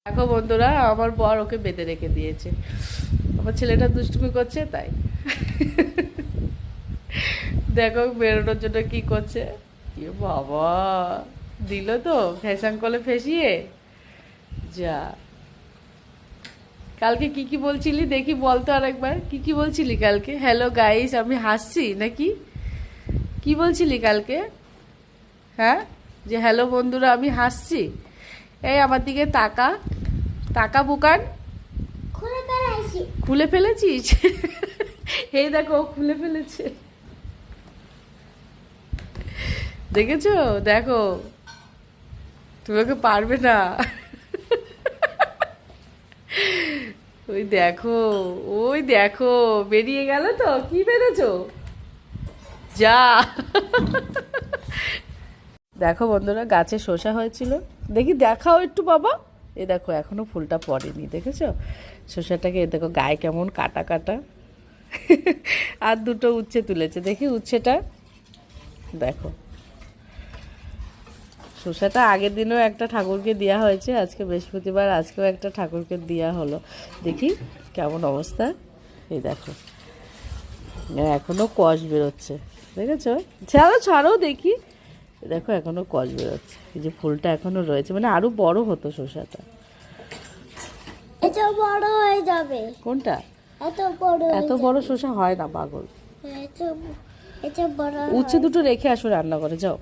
দেখো বন্ধুরা, আমার বর ওকে বেঁধে রেখে দিয়েছে। আমার ছেলেটা দুষ্টুমি করছে তাই। দেখো বেরোনোর জন্য কি করছে। এ বাবা, দিল তো ফ্যাশন কলে ফেসিয়ে। যা, কালকে কি কি বলছিলি দেখি, বলতো আরেকবার কি কি বলছিলি কালকে। হ্যালো গাইস, আমি হাসছি নাকি কি বলছিলি কালকে? হ্যাঁ, যে হ্যালো বন্ধুরা আমি হাসছি। এই আমার দিকে তাকা, তাকা বুকান। খুলে ফেলেছিস? এই দেখো ও খুলে ফেলেছে, দেখেছো? দেখো, তুমি ওকে পারবে না। ওই দেখো, ওই দেখো বেরিয়ে গেল তো। কি বেরোছো? যা। দেখো বন্ধুরা, গাছে শসা হয়েছিল, দেখি দেখাও একটু বাবা। এ দেখো এখনো ফুলটা পড়েনি, দেখেছো শসাটাকে? এ দেখো গায়ে কেমন কাটা কাটা। আর দুটো উচ্ছে তুলেছে, দেখি উচ্ছেটা দেখো। শসাটা আগের দিনও একটা ঠাকুরকে দেওয়া হয়েছে, আজকে বৃহস্পতিবার, আজকেও একটা ঠাকুরকে দেওয়া হলো। দেখি কেমন অবস্থা। এই দেখো এখনো কষ বেরোচ্ছে, দেখেছো? ছাড়ো ছাড়ো দেখি। দেখো এখনো কষ বেরোচ্ছে, এই যে ফুলটা এখনো রয়েছে, মানে আরো বড় হতো শসাটা। এত বড় হয়ে যাবে। কোনটা? এত বড় এত বড় শসা হয় না পাগল। এত এত বড় উচ্ছে দুটো রেখে আসো রান্না করে, যাও।